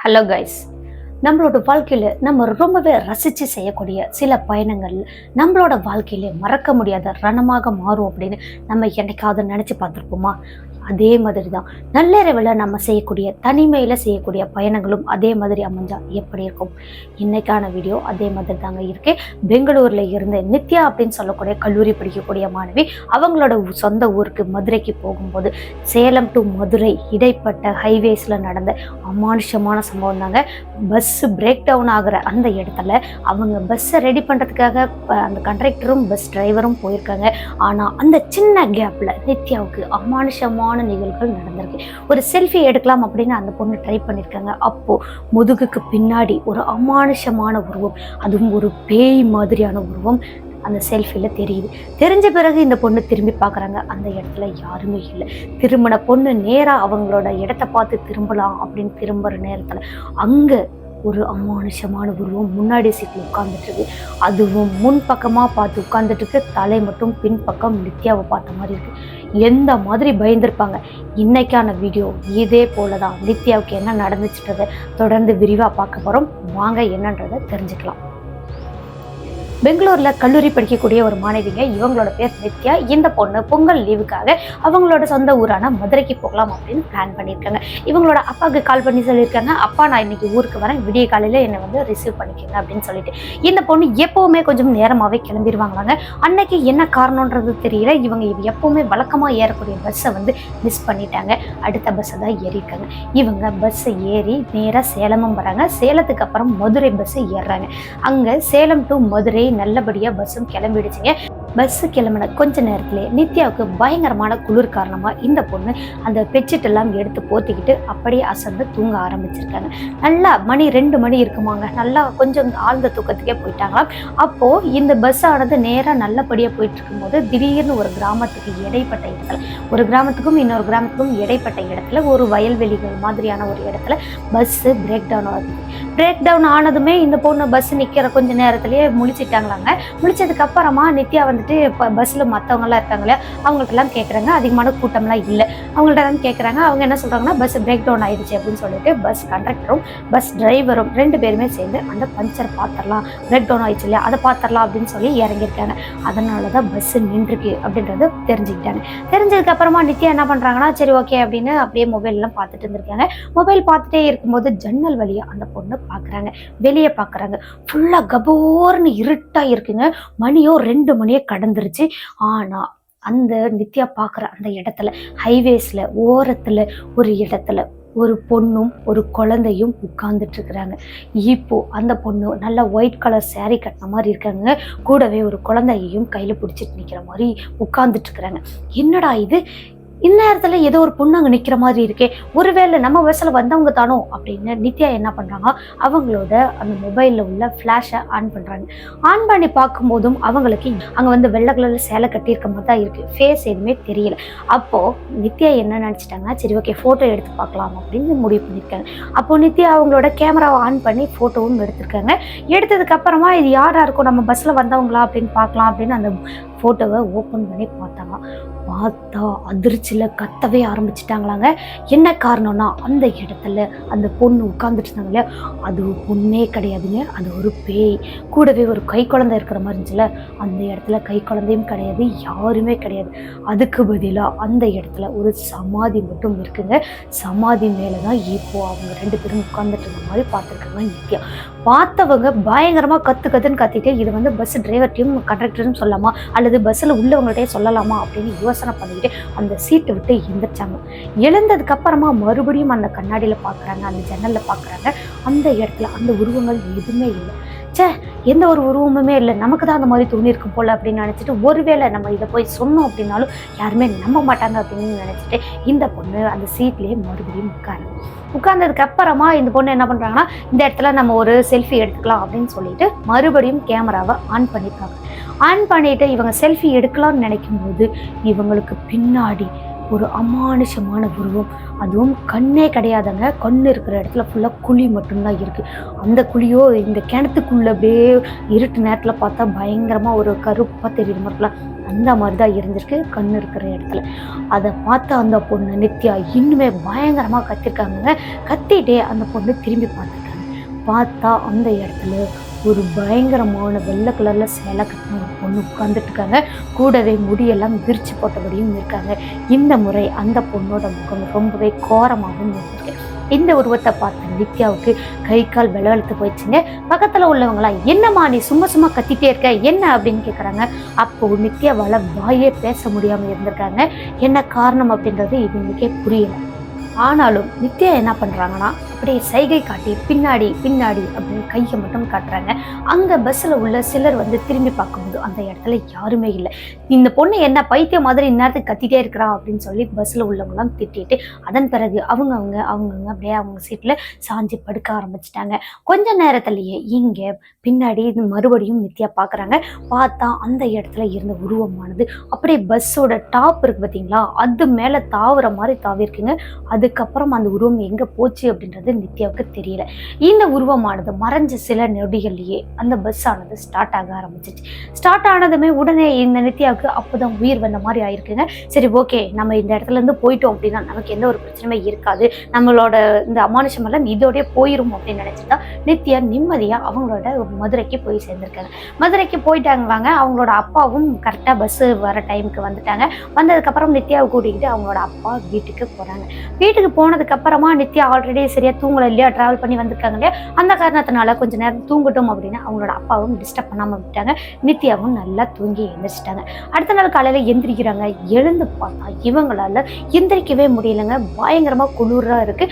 Hello guys, நம்மளோட வாழ்க்கையில் நம்ம ரொம்பவே ரசித்து செய்யக்கூடிய சில பயணங்கள் நம்மளோட வாழ்க்கையிலே மறக்க முடியாத ரணமாக மாறும் அப்படின்னு நம்ம என்னைக்காவது நினச்சி பார்த்துருப்போமா? அதே மாதிரி தான் நள்ளிரவில் நம்ம செய்யக்கூடிய தனிமையில் செய்யக்கூடிய பயணங்களும் அதே மாதிரி அமைஞ்சா எப்படி இருக்கும்? இன்னைக்கான வீடியோ அதே மாதிரி தாங்க இருக்கு. பெங்களூரில் இருந்து நித்யா அப்படின்னு சொல்லக்கூடிய கல்லூரி படிக்கக்கூடிய மாணவி அவங்களோட சொந்த ஊருக்கு மதுரைக்கு போகும்போது சேலம் டு மதுரை இடைப்பட்ட ஹைவேஸில் நடந்த அமானுஷமான சம்பவம் தாங்க. பஸ்ஸு பிரேக் டவுன் ஆகிற அந்த இடத்துல அவங்க பஸ்ஸை ரெடி பண்ணுறதுக்காக அந்த கண்டக்டரும் பஸ் டிரைவரும் போயிருக்காங்க. ஆனால் அந்த சின்ன கேப்பில் நித்யாவுக்கு அமானுஷமான நிகழ்வுகள் நடந்திருக்கு. ஒரு செல்ஃபி எடுக்கலாம் அப்படின்னு அந்த பொண்ணு ட்ரை பண்ணியிருக்காங்க. அப்போது முதுகுக்கு பின்னாடி ஒரு அமானுஷமான உருவம், அதுவும் ஒரு பேய் மாதிரியான உருவம் அந்த செல்ஃபியில் தெரியுது. தெரிஞ்ச பிறகு இந்த பொண்ணு திரும்பி பார்க்குறாங்க. அந்த இடத்துல யாருமே இல்லை. திரும்பின பொண்ணு நேராக அவங்களோட இடத்த பார்த்து திரும்பலாம் அப்படின்னு திரும்புகிற நேரத்தில் அங்கே ஒரு அமானுஷமான உருவம் முன்னாடி சீட்டில் உட்கார்ந்துட்டு இருக்கு. அதுவும் முன் பக்கமாக பார்த்து உட்கார்ந்துட்டு இருக்கு. தலை மட்டும் பின்பக்கம் நித்யாவை பார்த்த மாதிரி இருக்கு. எந்த மாதிரி பயந்துருப்பாங்க. இன்னைக்கான வீடியோ இதே போல தான். நித்யாவுக்கு என்ன நடந்துச்சுன்றதை தொடர்ந்து விரிவாக பார்க்க போகிறோம். வாங்க என்னன்றதை தெரிஞ்சுக்கலாம். பெங்களூரில் கல்லூரி படிக்கக்கூடிய ஒரு மாணவிங்க, இவங்களோட பேர் நித்யா. இந்த பொண்ணு பொங்கல் லீவுக்காக அவங்களோட சொந்த ஊரான மதுரைக்கு போகலாம் அப்படின்னு பிளான் பண்ணியிருக்காங்க. இவங்களோட அப்பாவுக்கு கால் பண்ணி சொல்லியிருக்காங்க, அப்பா நான் இன்னைக்கு ஊருக்கு வரேன், விடிய காலையில் என்னை ரிசீவ் பண்ணிக்கோங்க அப்படின்னு சொல்லிட்டு. இந்த பொண்ணு எப்போவுமே கொஞ்சம் நேரமாகவே கிளம்பிடுவாங்களாங்க. அன்னைக்கு என்ன காரணன்றது தெரியல. இவங்க எப்போவுமே வழக்கமாக ஏறக்கூடிய பஸ்ஸை மிஸ் பண்ணிட்டாங்க. அடுத்த பஸ்ஸை தான் ஏறியிருக்காங்க. இவங்க பஸ்ஸை ஏறி நேராக சேலமும் வராங்க. சேலத்துக்கு அப்புறம் மதுரை பஸ்ஸை ஏறுறாங்க. அங்கே சேலம் டு மதுரை நல்லபடியாக பஸ்ஸும் கிளம்பிடுச்சுங்க. பஸ்ஸு கிளம்பின கொஞ்ச நேரத்திலே நித்யாவுக்கு பயங்கரமான குளிர் காரணமாக இந்த பொண்ணு அந்த பெட்ஷீட் எல்லாம் எடுத்து போத்திக்கிட்டு அப்படியே அசந்து தூங்க ஆரம்பிச்சிருக்காங்க. நல்லா மணி 2 மணி இருக்குமாங்க. நல்லா கொஞ்சம் ஆழ்ந்த தூக்கத்துக்கே போயிட்டாங்களாம். அப்போது இந்த பஸ் ஆனது நேராக நல்லபடியாக போயிட்டு இருக்கும்போது திடீர்னு ஒரு கிராமத்துக்கு இடைப்பட்ட இடத்துல, ஒரு கிராமத்துக்கும் இன்னொரு கிராமத்துக்கும் இடைப்பட்ட இடத்துல ஒரு வயல்வெளிகள் மாதிரியான ஒரு இடத்துல பஸ்ஸு பிரேக் டவுன் ஆகுது. பிரேக் டவுன் ஆனதுமே இந்த பொண்ணு பஸ் நிற்கிற கொஞ்ச நேரத்துலேயே முழிச்சிட்டாங்களாங்க. முழிச்சதுக்கு அப்புறமா நித்யா இப்போ பஸ்ஸில் மற்றவங்களாம் இருக்காங்களே அவங்கள்ட்டெல்லாம் கேட்குறாங்க. அதிகமான கூட்டம்லாம் இல்லை. அவங்கள்ட்ட கேட்குறாங்க. அவங்க என்ன சொல்கிறாங்கன்னா பஸ் பிரேக் டவுன் ஆயிடுச்சு அப்படின்னு சொல்லிட்டு பஸ் கண்டக்டரும் பஸ் டிரைவரும் 2 பேருமே சேர்ந்து அந்த பஞ்சர் பார்த்துடலாம், பிரேக் டவுன் ஆயிடுச்சு இல்லையா, அதை பார்த்துடலாம் அப்படின்னு சொல்லி இறங்கியிருக்காங்க. அதனால தான் பஸ்ஸு நின்றுருக்கு அப்படின்றது தெரிஞ்சுக்கிட்டாங்க. தெரிஞ்சதுக்கு அப்புறமா நித்யா என்ன பண்ணுறாங்கன்னா சரி ஓகே அப்படின்னு அப்படியே மொபைல்லாம் பார்த்துட்டு இருந்திருக்காங்க. மொபைல் பார்த்துட்டே இருக்கும்போது ஜன்னல் வழியாக அந்த பொண்ணு பார்க்குறாங்க. வெளியே பார்க்குறாங்க. ஃபுல்லாக கபோர்னு இருட்டாக இருக்குங்க. மணியோ 2 மணியே கடந்துருச்சு. ஆனால் அந்த நித்யா பார்க்குற அந்த இடத்துல ஹைவேஸில் ஓரத்தில் ஒரு இடத்துல ஒரு பொண்ணும் ஒரு குழந்தையும் உட்கார்ந்துட்டு இருக்கிறாங்க. இப்போ அந்த பொண்ணு நல்லா ஒயிட் கலர் சாரீ கட்டின மாதிரி இருக்காங்க. கூடவே ஒரு குழந்தையையும் கையில் பிடிச்சிட்டு நிற்கிற மாதிரி உட்கார்ந்துட்டு இருக்கிறாங்க. என்னடா இது, இந்நேரத்தில் ஏதோ ஒரு பொண்ணு அங்கே நிற்கிற மாதிரி இருக்கே, ஒருவேளை நம்ம வயசில் வந்தவங்க தானோ அப்படின்னு நித்யா என்ன பண்ணுறாங்க, அவங்களோட அந்த மொபைலில் உள்ள ஃப்ளாஷை ஆன் பண்ணுறாங்க. ஆன் பண்ணி பார்க்கும்போதும் அவங்களுக்கு அங்கே வெள்ளை கலரில் சேலை கட்டியிருக்க மாதிரி தான் இருக்குது. ஃபேஸ் எதுவுமே தெரியல. அப்போது நித்யா என்ன நினச்சிட்டாங்கன்னா சரி ஓகே ஃபோட்டோ எடுத்து பார்க்கலாம் அப்படின்னு முடிவு பண்ணியிருக்காங்க. அப்போது நித்யா அவங்களோட கேமராவை ஆன் பண்ணி ஃபோட்டோவும் எடுத்திருக்காங்க. எடுத்ததுக்கப்புறமா இது யாராக இருக்கும், நம்ம பஸ்ஸில் வந்தவங்களா அப்படின்னு பார்க்கலாம் அப்படின்னு அந்த ஃபோட்டோவை ஓப்பன் பண்ணி பார்த்தாங்க. பார்த்தா அதிர்ச்சியில் கத்தவே ஆரம்பிச்சிட்டாங்களாங்க. என்ன காரணம்னா அந்த இடத்துல அந்த பொண்ணு உட்கார்ந்துட்டு இருந்தாங்க இல்லையா, அது பொண்ணே கிடையாதுங்க, அது ஒரு பேய். கூடவே ஒரு கை குழந்தை இருக்கிற மாதிரி இருந்துச்சுல, அந்த இடத்துல கை குழந்தையும் கிடையாது, யாருமே கிடையாது. அதுக்கு பதிலாக அந்த இடத்துல ஒரு சமாதி மட்டும் இருக்குங்க. சமாதி மேலே தான் இப்போ அவங்க 2 பேரும் உட்கார்ந்துட்டு இருந்த மாதிரி பார்த்துருக்காங்க நித்யா. பார்த்தவங்க பயங்கரமாக கத்துன்னு கத்திட்டு இது பஸ் டிரைவர்ட்டையும் கண்டக்டரும் சொல்லலாமா அல்லது பஸ்ஸில் உள்ளவங்கள்ட்டே சொல்லலாமா அப்படின்னு யோசனை பண்ணிக்கிட்டு அந்த சீட்டை விட்டு எழுந்திரிச்சாங்க. எழுந்ததுக்கு அப்புறமா மறுபடியும் அந்த கண்ணாடியில் பார்க்குறாங்க, அந்த ஜன்னலில் பார்க்குறாங்க. அந்த இடத்துல அந்த உருவங்கள் எதுவுமே இல்லை. எந்த ஒரு உருவமுமே இல்லை, நமக்கு தான் அந்த மாதிரி தோணியிருக்கும் போல் அப்படின்னு நினச்சிட்டு ஒருவேளை நம்ம இதை போய் சொன்னோம் அப்படின்னாலும் யாருமே நம்ப மாட்டாங்க அப்படின்னு நினச்சிட்டு இந்த பொண்ணு அந்த சீட்லேயே மறுபடியும் உட்கார்ந்ததுக்கு அப்புறமா இந்த பொண்ணு என்ன பண்ணுறாங்கன்னா இந்த இடத்துல நம்ம ஒரு செல்ஃபி எடுத்துக்கலாம் அப்படின்னு சொல்லிட்டு மறுபடியும் கேமராவை ஆன் பண்ணியிருக்காங்க. ஆன் பண்ணிவிட்டு இவங்க செல்ஃபி எடுக்கலாம்னு நினைக்கும் போது இவங்களுக்கு பின்னாடி ஒரு அமானுஷமான உருவம், அதுவும் கண்ணே கிடையாதுங்க. கண் இருக்கிற இடத்துல ஃபுல்லாக குழி மட்டும்தான் இருக்குது. அந்த குழியோ இந்த கிணத்துக்குள்ளே அப்படியே இருட்டு நேரத்தில் பார்த்தா பயங்கரமாக ஒரு கருப்பாக தெரியுற மாதிரிலாம் அந்த மாதிரி தான் இருந்திருக்கு கண் இருக்கிற இடத்துல. அதை பார்த்து அந்த பொண்ணு நித்யா இன்னுமே பயங்கரமாக கத்திருக்காங்க. கத்திட்டே அந்த பொண்ணு திரும்பி பார்த்துருக்காங்க. பார்த்தா அந்த இடத்துல ஒரு பயங்கரமான வெள்ளை கலரில் சேலை கட்டின ஒரு பொண்ணு உட்காந்துட்டு இருக்காங்க. கூடவே முடியெல்லாம் விரிச்சு போட்டபடியும் இருக்காங்க. இந்த முறை அந்த பொண்ணோட முகம் ரொம்பவே கோரமாகவும் இருந்திருக்கு. இந்த உருவத்தை பார்த்த நித்யாவுக்கு கை கால் வெளவெழுத்து போயிடுச்சுங்க. பக்கத்தில் உள்ளவங்களாம் என்னம்மா நீ சும்மா சும்மா கத்திட்டே இருக்க என்ன அப்படின்னு கேட்குறாங்க. அப்போ நித்யாவால் வாயே பேச முடியாமல் இருந்திருக்காங்க. என்ன காரணம் அப்படின்றது இவங்களுக்கே புரியலை. ஆனாலும் நித்யா என்ன பண்ணுறாங்கன்னா அப்படியே சைகை காட்டி பின்னாடி பின்னாடி அப்படின்னு கையை மட்டும் காட்டுறாங்க. அங்கே பஸ்ஸில் உள்ள சிலர் திரும்பி பார்க்கும்போது அந்த இடத்துல யாருமே இல்லை. இந்த பொண்ணு என்ன பைத்தியம் மாதிரி இந்நேரத்துக்கு கத்திட்டே இருக்கிறா அப்படின்னு சொல்லி பஸ்ஸில் உள்ளவங்களாம் திட்டிட்டு அதன் பிறகு அவங்கவுங்க அப்படியே அவங்க சீட்டில் சாஞ்சி படுக்க ஆரம்பிச்சிட்டாங்க. கொஞ்ச நேரத்துலேயே இங்கே பின்னாடி மறுபடியும் நித்யா பார்க்குறாங்க. பார்த்தா அந்த இடத்துல இருந்த உருவமானது அப்படியே பஸ்ஸோட டாப் இருக்கு பார்த்தீங்களா, அது மேலே தாவுற மாதிரி தாவிருக்குங்க. அதுக்கப்புறம் அந்த உருவம் எங்கே போச்சு அப்படின்றது நித்யாவுக்கு தெரியல. இந்த உருவமானது மறைஞ்ச சில நொடிகள்லயே அந்த பஸ் ஆனது ஸ்டார்ட் ஆக ஆரம்பிச்சிச்சு. ஸ்டார்ட் ஆனதுமே உடனே இந்த நித்யாவுக்கு அப்போதான் உயிர் வந்த மாதிரி ஆயிருக்குங்க. சரி ஓகே, நம்ம இந்த இடத்துல இருந்து போயிட்டோம் அப்படின்னா நமக்கு எந்த ஒரு பிரச்சனையுமே இருக்காது, நம்மளோட இந்த அமானுஷம் எல்லாம் இதோடய போயிரும் அப்படின்னு நினைச்சுட்டா நித்யா நிம்மதியா அவங்களோட மதுரைக்கு போய் சேர்ந்திருக்காங்க. மதுரைக்கு போயிட்டாங்களாங்க. அவங்களோட அப்பாவும் கரெக்டா பஸ் வர டைமுக்கு வந்துட்டாங்க. வந்ததுக்கப்புறம் நித்யாவை கூட்டிக்கிட்டு அவங்களோட அப்பா வீட்டுக்கு போறாங்க. வீட்டுக்கு போனதுக்கு அப்புறமா நித்யா ஆல்ரெடி சரியா தூங்கல இல்லையா, டிராவல் பண்ணி வந்திருக்காங்க இல்லையா, அந்த காரணத்தினால கொஞ்ச நேரம் தூங்கட்டும் அப்படின்னு அவங்களோட அப்பாவும் டிஸ்டர்ப் பண்ணாம விட்டாங்க. நித்யாவும் நல்லா தூங்கி எழுந்திரிச்சிட்டாங்க. அடுத்த நாள் காலையில எந்திரிக்கிறாங்க. எழுந்து பார்த்தா இவங்களால எந்திரிக்கவே முடியலங்க. பயங்கரமா குளிரா இருக்கு.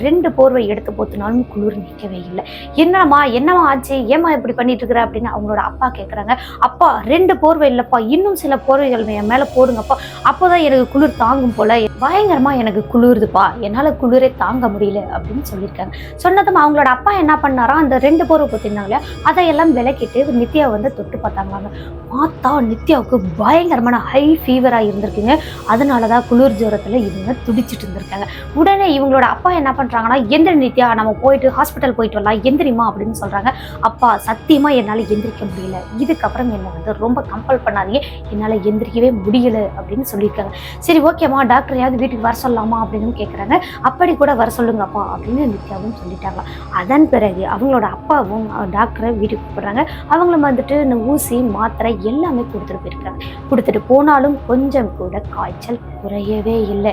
ரெண்டு போர்வை எடுத்து போத்தினாலும் குளிர் நிற்கவே இல்லை. என்னம்மா ஆச்சு, ஏமா இப்படி பண்ணிட்டு இருக்கிற அப்படின்னு அவங்களோட அப்பா கேட்குறாங்க. அப்பா 2 போர்வை இல்லப்பா, இன்னும் சில போர்வைகள் என் மேல போடுங்கப்பா, அப்போதான் எனக்கு குளிர் தாங்கும் போல, பயங்கரமா எனக்கு குளிருதுப்பா, என்னால குளிரே தாங்க முடியல அப்படின்னு சொல்லியிருக்காங்க. சொன்னதும் அவங்களோட அப்பா என்ன பண்ணாரா, அந்த 2 போர்வை போத்திருந்தாங்களே அதையெல்லாம் விலக்கிட்டு நித்யா தொட்டு பார்த்தாங்களாங்க. பார்த்தா நித்யாவுக்கு பயங்கரமான ஹை ஃபீவரா இருந்திருக்குங்க. அதனாலதான் குளிர் ஜுரத்துல இவங்க துடிச்சிட்டு இருந்திருக்காங்க. உடனே இவங்களோட அப்பா என்ன பண்றாங்கன்னா, எந்திரி நித்யா, நம்ம போயிட்டு ஹாஸ்பிட்டல் போயிட்டு வரலாம், எந்திரிமா அப்படின்னு சொல்றாங்க. அப்பா சத்தியமா என்னால எந்திரிக்க முடியல, இதுக்கப்புறம் என்ன ரொம்ப கம்பல் பண்ணாதீங்க, என்னால எந்திரிக்கவே முடியல அப்படின்னு சொல்லியிருக்காங்க. சரி ஓகேம்மா, டாக்டர் யாவது வீட்டுக்கு வர சொல்லலாமா அப்படின்னு கேட்குறாங்க. அப்படி கூட வர சொல்லுங்கப்பா அப்படின்னு நித்யாவும் சொல்லிட்டாங்க. அதன் பிறகு அவங்களோட அப்பாவும் டாக்டரை வீட்டுக்கு கூப்பிடுறாங்க. அவங்களும் இந்த ஊசி மாத்திரை எல்லாமே கொடுத்துட்டு போயிருக்காங்க. கொடுத்துட்டு போனாலும் கொஞ்சம் கூட காய்ச்சல் குறையவே இல்லை.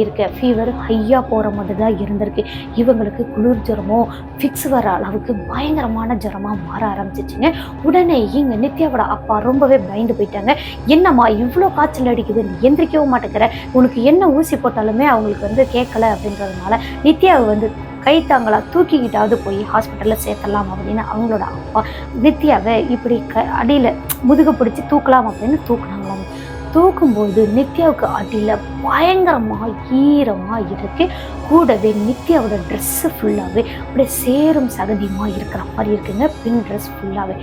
இருக்க ஃபீவர் ஹையா போகிற மாதிரி தான் இருந்திருக்கு. இவங்களுக்கு குளிர் ஜுரமோ ஃபிக்ஸ் வர அளவுக்கு பயங்கரமான ஜுரமாக மாற ஆரம்பிச்சிச்சுங்க. உடனே இங்கே நித்யாவோட அப்பா ரொம்பவே பயந்து போயிட்டாங்க. என்னம்மா இவ்வளோ காய்ச்சல் அடிக்குது, நீ எந்திரிக்கவும் மாட்டேங்கிற, உனக்கு என்ன ஊசி போட்டாலுமே அவங்களுக்கு கேட்கல அப்படின்றதுனால நித்யாவை கைத்தாங்களா தூக்கிக்கிட்டாவது போய் ஹாஸ்பிட்டலில் சேர்த்தலாம் அப்படின்னு அவங்களோட அப்பா நித்யாவை இப்படி அடியில் முதுகு பிடிச்சி தூக்கலாம் அப்படின்னு தூக்குனாங்களாம். தூக்கும்போது நித்யாவுக்கு அடியில் பயங்கரமாக ஈரமாக இருக்கு. கூடவே நித்யாவோட ட்ரெஸ்ஸு ஃபுல்லாகவே அப்படியே சேரும் சகதியமாக இருக்கிற மாதிரி இருக்குங்க. பின் ட்ரெஸ் ஃபுல்லாகவே.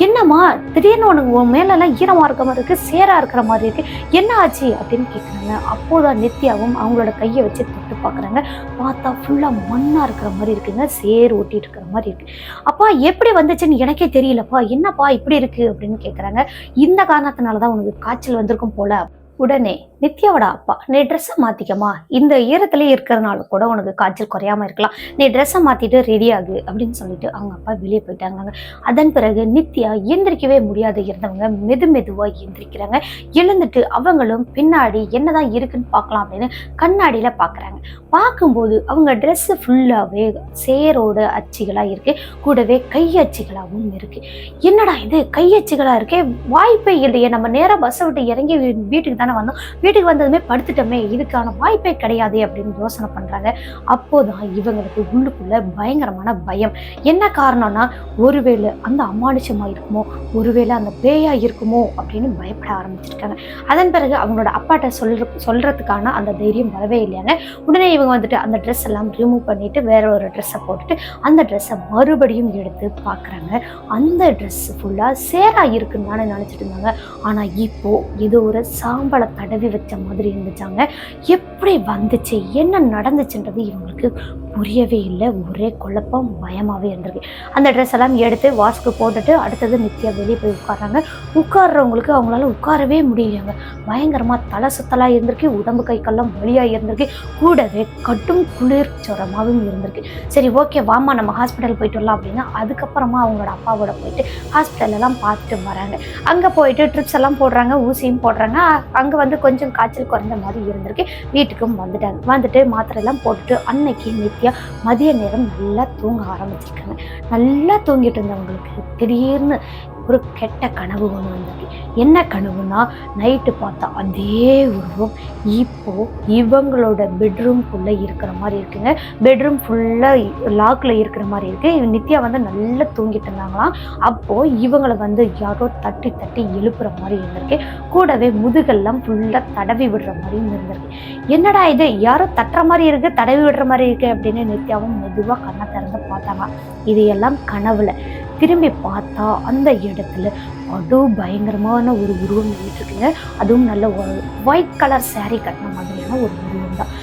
என்னம்மா திடீர்னு உனக்கு உன் மேலெல்லாம் ஈரமாக இருக்கிற மாதிரி இருக்குது, சேராக இருக்கிற மாதிரி இருக்குது, என்ன ஆச்சு அப்படின்னு கேட்குறாங்க. அப்போதான் நித்யாவும் அவங்களோட கையை வச்சு தொட்டு பார்க்குறாங்க. பார்த்தா ஃபுல்லாக மண்ணாக இருக்கிற மாதிரி இருக்குங்க, சேர் ஓட்டிகிட்டு இருக்கிற மாதிரி இருக்குது. அப்பா எப்படி வந்துச்சுன்னு எனக்கே தெரியலப்பா, என்னப்பா இப்படி இருக்குது அப்படின்னு கேட்குறாங்க. இந்த காரணத்தினால தான் உனக்கு காய்ச்சல் வந்திருக்கும் போல. உடனே நித்யாவோட அப்பா, நீ ட்ரெஸ்ஸை மாற்றிக்கமா, இந்த ஈரத்துலேயே இருக்கிறனால கூட உனக்கு காய்ச்சல் குறையாமல் இருக்கலாம், நீ ட்ரெஸ்ஸை மாற்றிட்டு ரெடி ஆகு அப்படின்னு சொல்லிட்டு அவங்க அப்பா வெளியே போயிட்டாங்க. அதன் பிறகு நித்யா எந்திரிக்கவே முடியாது இருந்தவங்க மெதுவாக எந்திரிக்கிறாங்க. எழுந்துட்டு அவங்களும் பின்னாடி என்னதான் இருக்குன்னு பார்க்கலாம் அப்படின்னு கண்ணாடியில் பார்க்குறாங்க. பார்க்கும்போது அவங்க ட்ரெஸ்ஸு ஃபுல்லாகவே சேரோட அச்சுகளாக இருக்குது. கூடவே கையச்சுகளாகவும் இருக்குது. என்னடா இது கையச்சுகளாக இருக்கே, வாய்ப்பே இல்லையே, நம்ம நேராக பஸ்ஸை விட்டு இறங்கி வீட்டுக்கு தானே வந்தோம், வீட்டுக்கு வந்ததுமே படுத்துட்டோமே, இதுக்கான வாய்ப்பே கிடையாது அப்படின்னு யோசனை பண்ணுறாங்க. அப்போதான் இவங்களுக்கு உள்ளுக்குள்ள பயங்கரமான பயம். என்ன காரணம்னா, ஒருவேளை அந்த அமானுஷமாக இருக்குமோ, ஒருவேளை அந்த பேயா இருக்குமோ அப்படின்னு பயப்பட ஆரம்பிச்சிருக்காங்க. அதன் பிறகு அவங்களோட அப்பாட்ட சொல்றதுக்கான அந்த தைரியம் வரவே இல்லையாங்க. உடனே இவங்க அந்த ட்ரெஸ் எல்லாம் ரிமூவ் பண்ணிட்டு வேற ஒரு ட்ரெஸ்ஸை போட்டுட்டு அந்த ட்ரெஸ்ஸை மறுபடியும் எடுத்து பார்க்குறாங்க. அந்த ட்ரெஸ் ஃபுல்லாக சேரா இருக்குன்னு நினச்சிட்டு இருந்தாங்க. ஆனால் இப்போ இது ஒரு சாம்பல் சாம்பலை தடவி வச்ச மாதிரி இருந்துச்சாங்க. எப்படி வந்துச்சு, என்ன நடந்துச்சுன்றது இவங்களுக்கு புரியவே இல்லை. ஒரே குழப்பம், பயமாகவே இருந்திருக்கு. அந்த ட்ரெஸ் எல்லாம் எடுத்து வாஷ்க்கு போட்டுட்டு அடுத்தது நித்யா வெளியே போய் உட்கார்றாங்க. உட்கார்றவங்களுக்கு அவங்களால உட்காரவே முடியலையாங்க. பயங்கரமாக தலை சுத்தலாக இருந்திருக்கு, உடம்பு கை கல்லாம் வலியாக இருந்திருக்கு, கூடவே கட்டும் குளிர் ஜுரமாகவும் இருந்திருக்கு. சரி ஓகே வாமா நம்ம ஹாஸ்பிட்டல் போயிட்டு வரலாம் அப்படின்னா அதுக்கப்புறமா அவங்களோட அப்பாவோட போயிட்டு ஹாஸ்பிட்டலெல்லாம் பார்த்துட்டு வராங்க. அங்கே போயிட்டு ட்ரிப்ஸ் எல்லாம் போடுறாங்க, ஊசியும் போடுறாங்க. அங்கே கொஞ்சம் காய்ச்சல் குறைஞ்ச மாதிரி இருந்திருக்கு. வீட்டுக்கும் வந்துட்டாங்க. வந்துட்டு மாத்திரை எல்லாம் போட்டுட்டு அன்னைக்கு நித்யா மதிய நேரம் நல்லா தூங்க ஆரம்பிச்சிருக்காங்க. நல்லா தூங்கிட்டு இருந்தவங்களுக்கு திடீர்னு ஒரு கெட்ட கனவு ஒன்று வந்தது. என்ன கனவுனா, நைட்டு பார்த்தா அதே உருவம் இப்போ இவங்களோட பெட்ரூம்குள்ளே இருக்கிற மாதிரி இருக்குங்க. பெட்ரூம் ஃபுல்லாக லாக்கில் இருக்கிற மாதிரி இருக்குது. நித்யா நல்லா தூங்கிட்டு இருந்தாங்களாம். அப்போது இவங்களை யாரோ தட்டி தட்டி எழுப்புற மாதிரி இருந்திருக்கு. கூடவே முதுகெல்லாம் ஃபுல்லாக தடவி விடுற மாதிரியும் இருந்திருக்கு. என்னடா இது, யாரோ தட்டுற மாதிரி இருக்குது, தடவி விடுற மாதிரி இருக்குது அப்படின்னு நித்யாவும் மெதுவாக கண்ணை திறந்து பார்த்தாங்க. இது எல்லாம் கனவுல. திரும்பி பார்த்தா அந்த இடத்துல பயங்கரமான ஒரு உருவம் நின்றுட்டு இருக்குங்க. அதுவும் நல்ல ஒரு ஒயிட் கலர் saree கட்டின மாதிரியான ஒரு உருவம் தான்.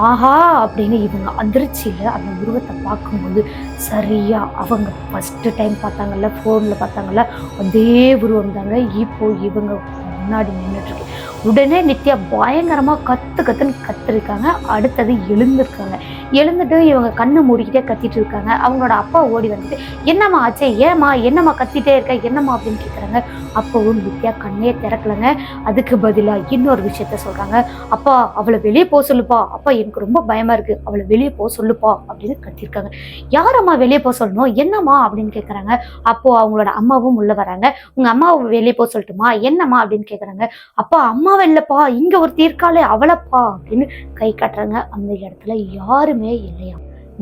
ஆஹா அப்படின்னு இவங்க அதிர்ச்சியில் அந்த உருவத்தை பார்க்கும்போது சரியா அவங்க ஃபஸ்ட்டு டைம் பார்த்தாங்கல்ல, ஃபோனில் பார்த்தாங்கல்ல, அதே உருவம் தாங்க இப்போ இவங்க முன்னாடி நின்றுட்டுருக்கு. உடனே நித்யா பயங்கரமாக கத்துன்னு கத்திருக்காங்க. அடுத்தது எழுந்திருக்காங்க. எழுந்துட்டு இவங்க கண்ணை மூடிக்கிட்டே கத்திட்டு இருக்காங்க. அவங்களோட அப்பா ஓடி வந்துட்டு என்னம்மா ஆச்சே, ஏம்மா என்னம்மா கத்திட்டே இருக்க, என்னம்மா அப்படின்னு கேட்குறாங்க. அப்போவும் நித்யா கண்ணே திறக்கலைங்க. அதுக்கு பதிலாக இன்னொரு விஷயத்த சொல்கிறாங்க. அப்பா அவளை வெளியே போக சொல்லுப்பா, அப்பா எனக்கு ரொம்ப பயமாக இருக்குது, அவளை வெளியே போக சொல்லுப்பா அப்படின்னு கத்திருக்காங்க. யாரம்மா வெளியே போக சொல்லணும், என்னம்மா அப்படின்னு கேட்குறாங்க. அப்போது அவங்களோட அம்மாவும் உள்ளே வராங்க. உங்கள் அம்மாவை வெளியே போக சொல்லட்டுமா, என்னம்மா அப்படின்னு கேட்குறாங்க. அப்பா அம்மாவை இல்லைப்பா, இங்கே ஒரு தீர்க்காலே அவளைப்பா அப்படின்னு கை காட்டுறாங்க. அந்த இடத்துல யாருமே இல்லையா.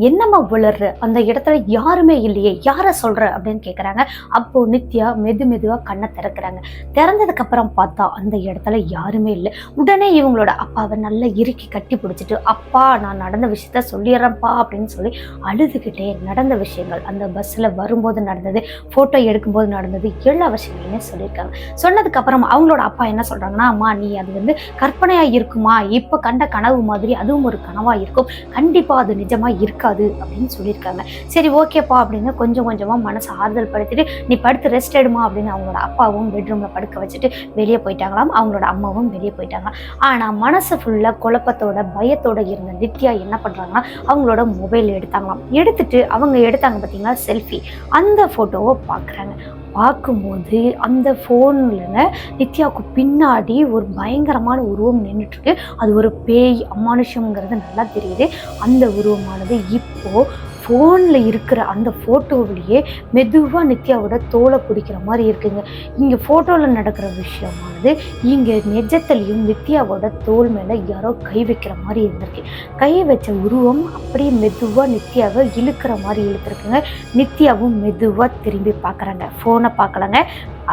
என்னம்மா விளர்ற, அந்த இடத்துல யாருமே இல்லையே, யாரை சொல்ற அப்படின்னு கேட்குறாங்க. அப்போ நித்யா மெதுவாக கண்ணை திறக்கிறாங்க. திறந்ததுக்கு அப்புறம் பார்த்தா அந்த இடத்துல யாருமே இல்லை. உடனே இவங்களோட அப்பாவை நல்லா இறுக்கி கட்டி பிடிச்சிட்டு, அப்பா நான் நடந்த விஷயத்த சொல்லிடுறேன்ப்பா அப்படின்னு சொல்லி அழுதுகிட்டே நடந்த விஷயங்கள், அந்த பஸ்ஸில் வரும்போது நடந்தது, ஃபோட்டோ எடுக்கும்போது நடந்தது, எல்லா விஷயங்களையுமே சொல்லியிருக்காங்க. சொன்னதுக்கு அப்புறம் அவங்களோட அப்பா என்ன சொல்றாங்கன்னா, அம்மா நீ அது கற்பனையா இருக்குமா, இப்போ கண்ட கனவு மாதிரி அதுவும் ஒரு கனவா இருக்கும், கண்டிப்பா அது நிஜமா இருக்காது அப்படின்னு சொல்லியிருக்காங்க. சரி ஓகேப்பா அப்படின்னு கொஞ்சம் கொஞ்சமாக மனசு ஆறுதல் படுத்திட்டு நீ படுத்து ரெஸ்ட் எடுமா அப்படின்னு அவங்களோட அப்பாவும் பெட்ரூமில் படுக்க வச்சுட்டு வெளியே போயிட்டாங்களாம். அவங்களோட அம்மாவும் வெளியே போயிட்டாங்க. ஆனால் மனசு ஃபுல்லாக குழப்பத்தோட பயத்தோட இருந்த நித்யா என்ன பண்ணுறாங்கன்னா அவங்களோட மொபைல் எடுத்தாங்களாம். எடுத்துட்டு அவங்க எடுத்தாங்க பார்த்தீங்களா செல்ஃபி, அந்த ஃபோட்டோவை பார்க்குறாங்க. பார்க்கும்போது அந்த ஃபோனில் நித்யாவுக்கு பின்னாடி ஒரு பயங்கரமான உருவம் நின்றுட்டுருக்கு. அது ஒரு பேய் அமானுஷங்கிறது நல்லா தெரியுது. அந்த உருவமானது இப்போது ஃபோனில் இருக்கிற அந்த ஃபோட்டோவிலேயே மெதுவாக நித்யாவோட தோலை பிடிக்கிற மாதிரி இருக்குங்க. இங்கே ஃபோட்டோவில் நடக்கிற விஷயமானது இங்கே நிஜத்துலேயும் நித்யாவோட தோல் மேலே யாரோ கை வைக்கிற மாதிரி இருந்திருக்கு. கை வச்ச உருவம் அப்படியே மெதுவாக நித்யாவை இழுக்கிற மாதிரி இழுத்துருக்குங்க. நித்யாவும் மெதுவாக திரும்பி பார்க்குறாங்க. ஃபோனை பார்க்கலங்க,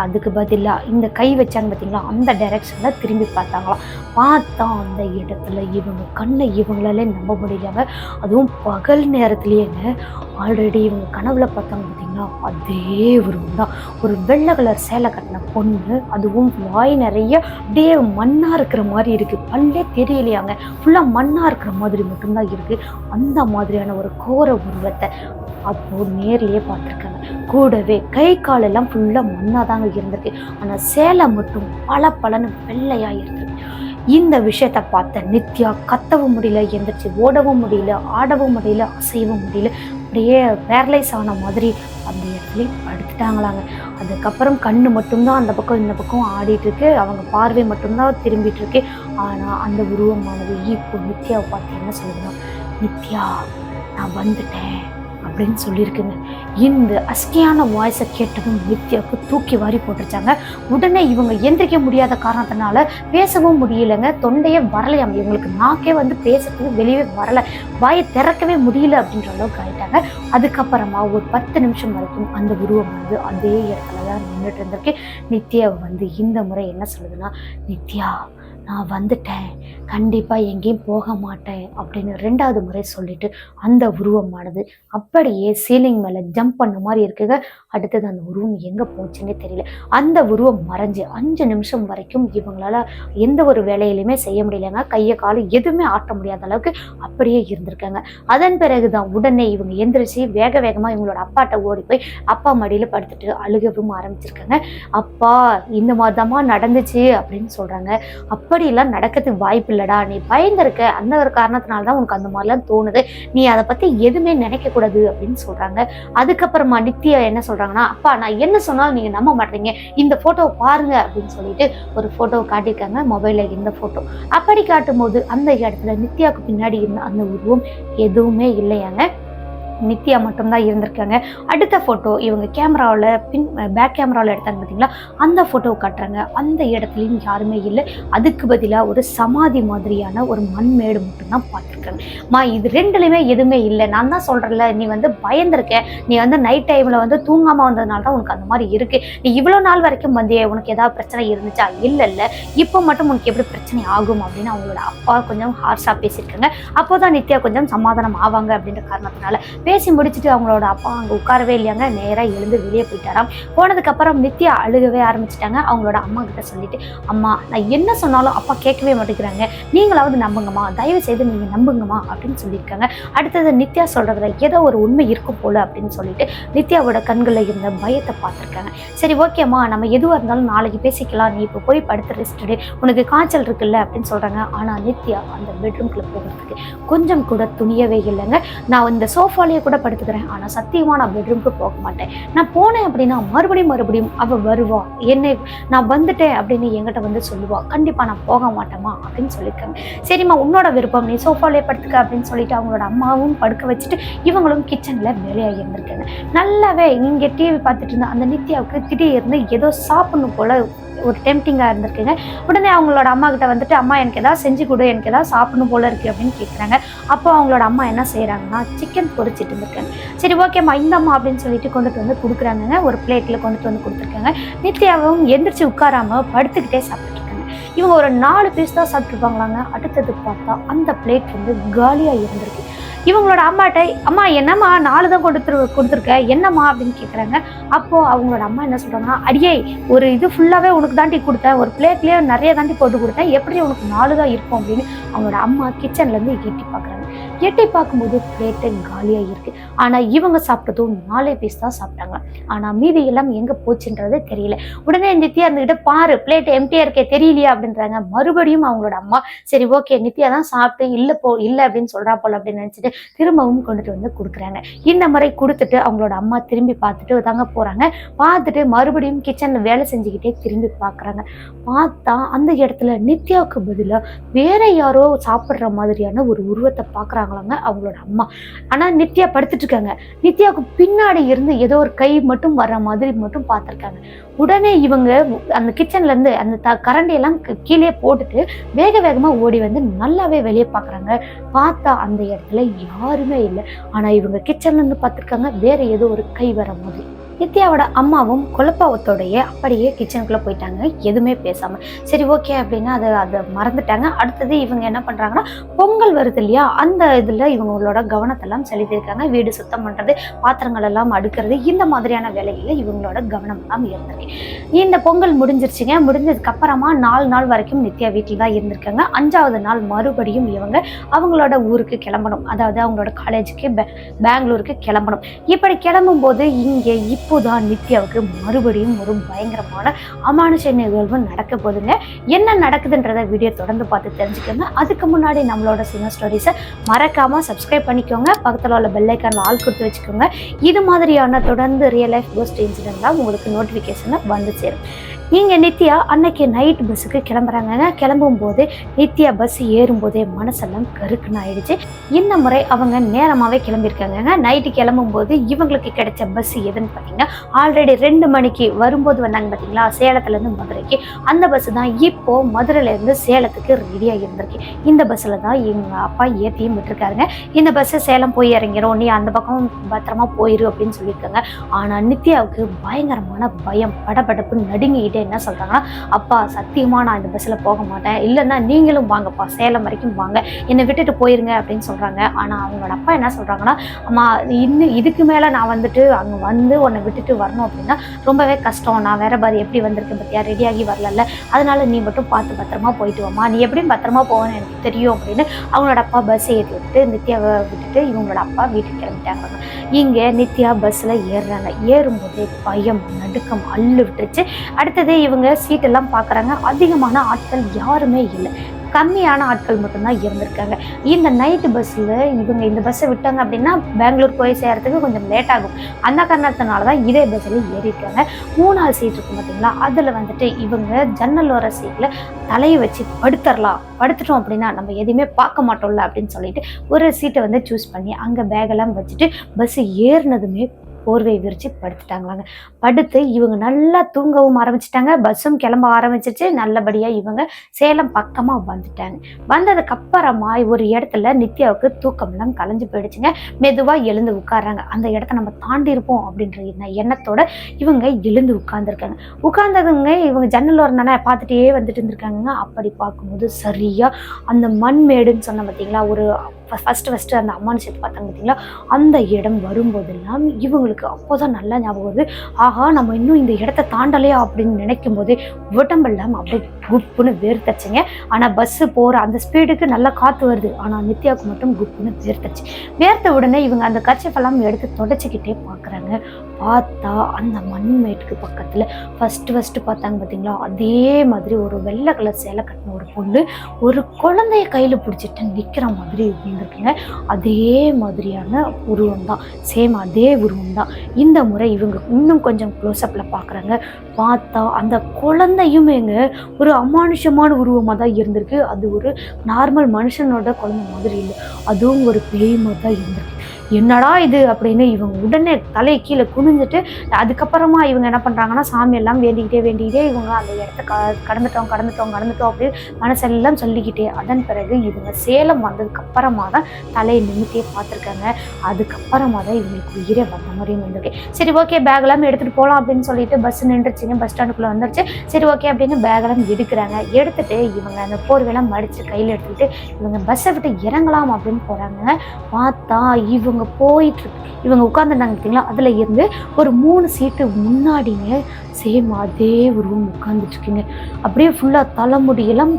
அதுக்கு பதிலாக இந்த கை வச்சாங்க பார்த்தீங்களா, அந்த டைரெக்ஷனில் திரும்பி பார்த்தாங்களாம். பார்த்தா அந்த இடத்துல இவங்க கண்ணை இவங்களாலே நம்ப முடியலங்க. அதுவும் பகல் நேரத்துலேயேங்க. ஆல்ரெடி இவங்க கனவுல பார்த்தாங்க பார்த்தீங்களா, அதே உருவம் தான். ஒரு வெள்ளை கலர் சேலை கட்டின பொண்ணு, அதுவும் வாய் நிறைய அப்படியே மண்ணாக இருக்கிற மாதிரி இருக்குது. பல்லே தெரியலையாங்க, ஃபுல்லாக மண்ணாக இருக்கிற மாதிரி மட்டும்தான் இருக்குது. அந்த மாதிரியான ஒரு கோர உருவத்தை அப்போது நேர்லேயே பார்த்துருக்காங்க. கூடவே கை காலெல்லாம் ஃபுல்லாக மண்ணாக தாங்க இருந்திருக்கு. ஆனால் சேலை மட்டும் பலன்னு வெள்ளையாக இருந்திருக்கு. இந்த விஷயத்தை பார்த்த நித்யா கத்தவும் முடியல, எந்திரிச்சு ஓடவும் முடியல, ஆடவும் முடியல, அசையவும் முடியல. அப்படியே பேரலைஸ் ஆன மாதிரி அந்த இடத்துல படுத்துட்டாங்களாங்க. அதுக்கப்புறம் கண்ணு மட்டும்தான் அந்த பக்கம் இந்த பக்கம் ஆடிட்டுருக்கு, அவங்க பார்வை மட்டும்தான் திரும்பிட்டு இருக்கு. ஆனால் அந்த உருவமானது இப்போ நித்யாவை பார்த்து என்ன சொல்லுதுன்னா, நித்யா நான் வந்துட்டேன் அப்படின்னு சொல்லியிருக்குங்க. இந்த அஸ்கியான வாய்ஸை கேட்டதும் நித்யாவுக்கு தூக்கி வாரி போட்டுருச்சாங்க. உடனே இவங்க எந்திரிக்க முடியாத காரணத்தினால பேசவும் முடியலைங்க. தொண்டையே வரலையாம் இவங்களுக்கு, நாக்கே பேசுறதுக்கு வெளியே வரலை, வாயை திறக்கவே முடியல அப்படின்ற அளவுக்கு ஆயிட்டாங்க. அதுக்கப்புறமா ஒரு 10 நிமிஷம் வரைக்கும் அந்த உருவம் அதே இடத்துல தான் நின்றுட்டு இருந்திருக்கு. நித்யாவை இந்த முறை என்ன சொல்லுதுன்னா, நித்யா நான் வந்துட்டேன், கண்டிப்பாக எங்கேயும் போக மாட்டேன் அப்படின்னு 2வது முறை சொல்லிட்டு அந்த உருவமானது அப்படியே சீலிங் மேலே ஜம்ப் பண்ண மாதிரி இருக்குங்க. அடுத்தது அந்த உருவம் எங்கே போச்சுன்னே தெரியல. அந்த உருவம் மறைஞ்சு 5 நிமிஷம் வரைக்கும் இவங்களால எந்த ஒரு வேலையிலையுமே செய்ய முடியலங்க. கையை காலு எதுவுமே ஆட்ட முடியாத அளவுக்கு அப்படியே இருந்திருக்காங்க. அதன் பிறகுதான் உடனே இவங்க எந்திரிச்சு வேக வேகமாக இவங்களோட அப்பாட்ட ஓடி போய் அப்பா மடியில் படுத்துட்டு அழுகவும் ஆரம்பிச்சிருக்காங்க. அப்பா இந்த மாதிரிதாம்மா நடந்துச்சு அப்படின்னு சொல்கிறாங்க. அப்படிலாம் நடக்கிறதுக்கு வாய்ப்பு இல்லடா, நீ பயந்திருக்க, அந்த ஒரு காரணத்தினால தான் உனக்கு அந்த மாதிரிலாம் தோணுது, நீ அதை பற்றி எதுவுமே நினைக்கக்கூடாது அப்படின்னு சொல்கிறாங்க. அதுக்கப்புறமா நித்யா என்ன சொல்கிறாங்கன்னா, அப்பா நான் என்ன சொன்னாலும் நீங்கள் நம்ப மாட்டீங்க, இந்த ஃபோட்டோவை பாருங்க அப்படின்னு சொல்லிட்டு ஒரு ஃபோட்டோவை காட்டியிருக்காங்க மொபைலில். இந்த ஃபோட்டோ அப்படி காட்டும் போது அந்த இடத்துல நித்யாவுக்கு பின்னாடி இருந்த அந்த உருவம் எதுவுமே இல்லையாங்க. நித்யா மட்டும்தான் இருந்திருக்காங்க. அடுத்த ஃபோட்டோ இவங்க கேமராவில் பேக் கேமராவில் எடுத்தாங்க பார்த்தீங்களா, அந்த ஃபோட்டோவை காட்டுறாங்க. அந்த இடத்துலையும் யாருமே இல்லை. அதுக்கு பதிலாக ஒரு சமாதி மாதிரியான ஒரு மண்மேடு மட்டும்தான் பார்த்துருக்காங்க. இது 2லையுமே எதுவுமே இல்லை. நான் தான் சொல்கிறேன்ல, நீ பயந்துருக்க, நீ நைட் டைமில் தூங்காமல் வந்ததுனால தான் உனக்கு அந்த மாதிரி இருக்குது, நீ இவ்வளோ நாள் வரைக்கும் வந்தியே, உனக்கு ஏதாவது பிரச்சனை இருந்துச்சா? இல்லை, இப்போ மட்டும் உனக்கு எப்படி பிரச்சனை ஆகும் அப்படின்னு அவங்களோட அப்பா கொஞ்சம் ஹார்ஷாக பேசியிருக்காங்க. அப்போ தான் நித்யா கொஞ்சம் சமாதானம் ஆவாங்க அப்படின்ற காரணத்தினால பேசி முடிச்சுட்டு அவங்களோட அப்பா அங்கே உட்காரவே இல்லையாங்க. நேராக எழுந்து வெளியே போயிட்டாராம். போனதுக்கப்புறம் நித்யா அழுகவே ஆரம்பிச்சிட்டாங்க. அவங்களோட அம்மா கிட்ட சொல்லிட்டு, அம்மா நான் என்ன சொன்னாலும் அப்பா கேட்கவே மாட்டேங்கிறாங்க, நீங்களாவது நம்புங்கம்மா, தயவு செய்து நீங்கள் நம்புங்கம்மா அப்படின்னு சொல்லியிருக்காங்க. அடுத்தது நித்யா சொல்கிறதுல ஏதோ ஒரு உண்மை இருக்கும் போல அப்படின்னு சொல்லிட்டு நித்யாவோட கண்களில் இருந்த பயத்தை பார்த்துருக்காங்க. சரி ஓகேம்மா, நம்ம எதுவாக இருந்தாலும் நாளைக்கு பேசிக்கலாம், நீ இப்போ போய் படுத்து ரெஸ்ட் எடு, உனக்கு காய்ச்சல் இருக்குல்ல அப்படின்னு சொல்கிறாங்க. ஆனால் நித்யா அந்த பெட்ரூம்குள்ளே போகிறதுக்கு கொஞ்சம் கூட துணியவே இல்லைங்க. நான் இந்த சோஃபாலேயே கூட படுத்துக்கிறேன், ஆனால் சத்தியமாக நான் பெட்ரூம்க்கு போக மாட்டேன், நான் போனேன் அப்படின்னா மறுபடியும் அவள் வருவா, என்னை நான் வந்துட்டேன் அப்படின்னு என்கிட்ட சொல்லுவா, கண்டிப்பாக நான் போக மாட்டேமா அப்படின்னு சொல்லியிருக்காங்க. சரிம்மா உன்னோட விருப்பம், நீ சோஃபாலே படுத்துக்க அப்படின்னு சொல்லிட்டு அவங்களோட அம்மாவும் படுக்க வச்சுட்டு இவங்களும் கிச்சனில் வேலையாக இருந்திருக்காங்க. நல்லாவே இங்கே டிவி பார்த்துட்டு இருந்த அந்த நித்யாவுக்கு திடீர்னு ஏதோ சாப்பிடணும் போல ஒரு டெம்டிங்காக இருந்திருக்குங்க. உடனே அவங்களோட அம்மா கிட்ட அம்மா எனக்கு ஏதாவது செஞ்சு கொடு, எனக்கு ஏதாவது சாப்பிடணும் போல இருக்குது அப்படின்னு கேட்குறாங்க. அப்போ அவங்களோட அம்மா என்ன செய்கிறாங்கன்னா சிக்கன் பொரிச்சிட்டு இருந்திருக்காங்க. சரி ஓகேம்மா இந்தம்மா அப்படின்னு சொல்லிட்டு கொண்டுட்டு கொடுக்குறாங்க. ஒரு பிளேட்டில் கொண்டுட்டு கொடுத்துருக்காங்க. நித்யாவும் எந்திரிச்சு உட்காராம படுத்துக்கிட்டே சாப்பிட்டுருக்காங்க. இவங்க ஒரு 4 பீஸ் தான் சாப்பிட்ருப்பாங்களாங்க. அடுத்தது பார்த்தா அந்த பிளேட் காலியாக இருந்திருக்கு. இவங்களோட அம்மாட்ட, அம்மா என்னம்மா 4 தான் கொடுத்துருக்க, என்னம்மா அப்படின்னு கேட்குறாங்க. அப்போது அவங்களோட அம்மா என்ன சொல்கிறாங்கன்னா, அடியே ஒரு இது ஃபுல்லாகவே உனக்கு தாண்டி கொடுத்தேன், ஒரு பிளேட்லேயே நிறைய தாண்டி போட்டு கொடுத்தேன், எப்படி உனக்கு 4 தான் இருக்கும் அப்படின்னு அவங்களோட அம்மா கிச்சன்லேருந்து எட்டி பார்க்குறாங்க. எட்டி பார்க்கும்போது பிளேட்டு காலியாக இருக்குது. ஆனால் இவங்க சாப்பிட்டதும் 4 பீஸ் தான் சாப்பிட்டாங்க. ஆனால் மீதி எல்லாம் எங்கே போச்சுன்றது தெரியல. உடனே நித்யா இருந்துக்கிட்ட, பாரு பிளேட் எம்டியாக இருக்கே தெரியலையா அப்படின்றாங்க. மறுபடியும் அவங்களோட அம்மா சரி ஓகே நித்யா தான் சாப்பிட்டு இல்லை அப்படின்னு சொல்கிறா போல அப்படின்னு நினச்சிட்டு திரும்பவும் கொண்டுட்டு கொடுக்குறாங்க. இந்த முறை கொடுத்துட்டு அவங்களோட அம்மா திரும்பி பார்த்துட்டு தாங்க போகிறாங்க. பார்த்துட்டு மறுபடியும் கிச்சனில் வேலை செஞ்சுக்கிட்டே திரும்பி பார்க்குறாங்க. பார்த்தா அந்த இடத்துல நித்யாவுக்கு பதிலாக வேற யாரோ சாப்பிட்ற மாதிரியான ஒரு உருவத்தை பார்க்குறாங்களாங்க அவங்களோட அம்மா. ஆனால் நித்யா படுத்துட்டு இருக்காங்க. நித்யாவுக்கு பின்னாடி இருந்து ஏதோ ஒரு கை மட்டும் வர்ற மாதிரி மட்டும் பார்த்துருக்காங்க. உடனே இவங்க அந்த கிச்சன்லேருந்து அந்த கரண்டியெல்லாம் கீழே போட்டுட்டு வேக வேகமாக ஓடி நல்லாவே வெளியே பார்க்குறாங்க. பார்த்தா அந்த இடத்துல யாருமே இல்லை. ஆனால் இவங்க கிச்சன்லேருந்து பார்த்துருக்காங்க வேற ஏதோ ஒரு கை வர மாதிரி. நித்யாவோட அம்மாவும் குழப்பத்தோடைய அப்படியே கிச்சனுக்குள்ளே போயிட்டாங்க, எதுவுமே பேசாமல். சரி ஓகே அப்படின்னா அதை மறந்துட்டாங்க. அடுத்தது இவங்க என்ன பண்ணுறாங்கன்னா, பொங்கல் வருது இல்லையா, அந்த இதில் இவங்களோட கவனத்தெல்லாம் செலுத்தியிருக்காங்க. வீடு சுத்தம் பண்ணுறது, பாத்திரங்கள் எல்லாம் அடுக்கிறது, இந்த மாதிரியான வேலைகளில் இவங்களோட கவனம் எல்லாம் இருந்திருக்கு. இந்த பொங்கல் முடிஞ்சிருச்சுங்க. முடிஞ்சதுக்கப்புறமா 4 நாள் வரைக்கும் நித்யா வீட்டில் தான் இருந்திருக்காங்க. 5வது நாள் மறுபடியும் இவங்க அவங்களோட ஊருக்கு கிளம்பணும், அதாவது அவங்களோட காலேஜுக்கு பெங்களூருக்கு கிளம்பணும். இப்படி கிளம்பும் போது இங்கே இப்போதான் நித்யாவுக்கு மறுபடியும் ஒரு பயங்கரமான அமானுஷ நிகழ்வு நடக்க போகுதுங்க. என்ன நடக்குதுன்றத வீடியோ தொடர்ந்து பார்த்து தெரிஞ்சுக்கோங்க. அதுக்கு முன்னாடி நம்மளோட சினிமா ஸ்டோரிஸை மறக்காம சப்ஸ்கிரைப் பண்ணிக்கோங்க. பக்கத்தில் உள்ள பெல் ஐக்கான்ல ஆல் கொடுத்து வச்சுக்கோங்க. இது மாதிரியான தொடர்ந்து ரியல் லைஃப் கோஸ்ட் இன்சிடென்ட்லாம் உங்களுக்கு நோட்டிஃபிகேஷனை வந்து சேரும். இங்கே நித்யா அன்னைக்கு நைட் பஸ்ஸுக்கு கிளம்புறாங்க. கிளம்பும் போது நித்யா பஸ் ஏறும்போதே மனசெல்லாம் கருக்குன்னு ஆயிடுச்சு. இந்த முறை அவங்க நேரமாகவே கிளம்பியிருக்காங்க. நைட்டு கிளம்பும் போது இவங்களுக்கு கிடைச்ச பஸ் எதுன்னு பார்த்தீங்கன்னா பார்த்தீங்கன்னா ஆல்ரெடி 2 மணிக்கு வரும்போது வந்தாங்க பார்த்தீங்களா சேலத்துலேருந்து மதுரைக்கு. அந்த பஸ் தான் இப்போ மதுரையிலேருந்து சேலத்துக்கு ரெடியாக இருந்திருக்கு. இந்த பஸ்ஸில் தான் எங்கள் அப்பா ஏற்றியும் விட்டுருக்காருங்க. இந்த பஸ்ஸு சேலம் போய் இறங்கிடும், நீ அந்த பக்கம் பத்திரமா போயிரு அப்படின்னு சொல்லியிருக்காங்க. ஆனால் நித்யாவுக்கு பயங்கரமான பயம், படபடப்பு நடுங்கிக்கிட்டே என்ன சொல்கிறாங்கன்னா, அப்பா சத்தியமாக நான் இந்த பஸ்ஸில் போக மாட்டேன், இல்லைன்னா நீங்களும் வாங்கப்பா சேலம் வரைக்கும் வாங்க, என்னை விட்டுட்டு போயிருங்க அப்படின்னு சொல்கிறாங்க. ஆனால் அவங்களோட அப்பா என்ன சொல்கிறாங்கன்னா, அம்மா இன்னும் இதுக்கு மேலே நான் வந்துட்டு அங்கே வந்து உன்னை விட்டுட்டு வரணும் அப்படின்னா ரொம்பவே கஷ்டம், நான் வேற பாதி எப்படி வந்திருக்கேன் பற்றியா, ரெடியாகி வரல, அதனால நீ மட்டும் பார்த்து பத்திரமா போயிட்டு வாமா, நீ எப்படியும் பத்திரமா போவேன்னு எனக்கு தெரியும் அப்படின்னு அவங்களோட அப்பா பஸ் ஏற்றி விட்டு நித்யாவை விட்டுட்டு இவங்களோட அப்பா வீட்டுக்கு கிளம்பிட்டாங்க. இங்கே நித்யா பஸ்ஸில் ஏறுறாங்க. ஏறும்போதே பயம் நடுக்கம் அள்ளு விட்டுருச்சு. அடுத்தது இவங்க சீட்டெல்லாம் பார்க்குறாங்க. அதிகமான ஆட்கள் யாருமே இல்லை, கம்மியான ஆட்கள் மட்டும்தான் இருந்திருக்காங்க. இந்த நைட்டு பஸ்ஸில் இவங்க இந்த பஸ்ஸை விட்டாங்க அப்படின்னா பெங்களூர் போய் சேர்றதுக்கு கொஞ்சம் லேட் ஆகும். அந்த காரணத்தினால தான் இதே பஸ்ஸில் ஏறியிருக்காங்க. 3 சீட் இருக்கும் பார்த்தீங்களா, அதில் வந்துட்டு இவங்க ஜன்னல் வர சீட்டில் தலையை வச்சு படுத்துட்டோம் அப்படின்னா நம்ம எதையுமே பார்க்க மாட்டோம்ல அப்படின்னு சொல்லிட்டு ஒரு சீட்டை வந்து சூஸ் பண்ணி அங்கே பேகெல்லாம் வச்சுட்டு பஸ்ஸு ஏறினதுமே போர்வை விரித்து படுத்துட்டாங்களாங்க. படுத்து இவங்க நல்லா தூங்கவும் ஆரம்பிச்சிட்டாங்க. பஸ்ஸும் கிளம்ப ஆரம்பிச்சிச்சு. நல்லபடியாக இவங்க சேலம் பக்கமாக வந்துட்டாங்க. வந்ததுக்கப்புறமா ஒரு இடத்துல நித்யாவுக்கு தூக்கம்லாம் கலைஞ்சு போயிடுச்சுங்க. மெதுவாக எழுந்து உட்கார்றாங்க. அந்த இடத்த நம்ம தாண்டி இருப்போம் அப்படின்ற எண்ணத்தோட இவங்க எழுந்து உட்கார்ந்துருக்காங்க. உட்கார்ந்ததுங்க இவங்க ஜன்னல் வரனால பார்த்துட்டே வந்துட்டு இருந்திருக்காங்க. அப்படி பார்க்கும்போது சரியாக அந்த மண்மேடுன்னு சொன்ன பார்த்தீங்களா, ஒரு ஃபஸ்ட்டு அந்த அம்மானு சேர்த்து பார்த்தாங்க பார்த்தீங்களா, அந்த இடம் வரும்போதெல்லாம் இவங்களுக்கு அப்போதான் நல்லா ஞாபகம் வருது. ஆஹா நம்ம இன்னும் இந்த இடத்த தாண்டலையா அப்படின்னு நினைக்கும் போதே உடம்பெல்லாம் அப்படியே குப்புன்னு வேர்த்தச்சுங்க. ஆனால் பஸ்ஸு போகிற அந்த ஸ்பீடுக்கு நல்லா காற்று வருது. ஆனால் நித்யாவுக்கு மட்டும் குப்புன்னு வேர்த்தச்சு. வேர்த்த உடனே இவங்க அந்த கர்ச்சீஃபெல்லாம் எடுத்து தொடச்சிக்கிட்டே பார்க்குறாங்க. பார்த்தா அந்த மண்மேட்டுக்கு பக்கத்தில் ஃபஸ்ட்டு பார்த்தாங்க பார்த்தீங்களா, அதே மாதிரி ஒரு வெள்ளை கலர் சேலை கட்டின ஒரு பொண்ணு ஒரு குழந்தைய கையில் பிடிச்சிட்டு நிற்கிற மாதிரி இருந்திருக்குங்க. அதே மாதிரியான உருவம் தான், சேம் அதே உருவம் தான். இந்த முறை இவங்க இன்னும் கொஞ்சம் க்ளோஸ்அப்பில் பார்க்குறாங்க. பார்த்தா அந்த குழந்தையுமேங்க ஒரு அமானுஷமான உருவமாக தான் இருந்திருக்கு. அது ஒரு நார்மல் மனுஷனோட குழந்தை மாதிரி இல்லை, அதுவும் ஒரு பேய் மாதிரி தான் இருந்திருக்கு. என்னடா இது அப்படின்னு இவங்க உடனே தலையை கீழே குனிஞ்சிட்டு அதுக்கப்புறமா இவங்க என்ன பண்ணுறாங்கன்னா சாமியெல்லாம் வேண்டிக்கிட்டே இவங்க அந்த இடத்த கடந்துட்டோம் அப்படின்னு மனசெல்லாம் சொல்லிக்கிட்டே அதன் பிறகு இவங்க சேலம் வந்ததுக்கு அப்புறமா தான் தலையை நிமித்தியே பார்த்துருக்காங்க. அதுக்கப்புறமா தான் இவங்களுக்கு உயிரே வந்த மாதிரியும் வந்திருக்கு. சரி ஓகே பேக்லாம் எடுத்துகிட்டு போகலாம் அப்படின்னு சொல்லிட்டு பஸ் நின்றுச்சுங்க, பஸ் ஸ்டாண்டுக்குள்ளே வந்துருச்சு. சரி ஓகே அப்படின்னு பேக்கெல்லாம் எடுக்கிறாங்க. எடுத்துட்டு இவங்க அந்த போர்வையெல்லாம் மடித்து கையில் எடுத்துக்கிட்டு இவங்க பஸ்ஸை விட்டு இறங்கலாம் அப்படின்னு போகிறாங்க. பார்த்தா இவங்க இவங்க உட்காந்துருந்தாங்க பார்த்தீங்களா, அதில் இருந்து ஒரு 3 சீட்டு முன்னாடிங்க சேம் அதே உருவம் உட்காந்துட்டு இருக்குங்க. அப்படியே ஃபுல்லாக தலைமுடியெல்லாம்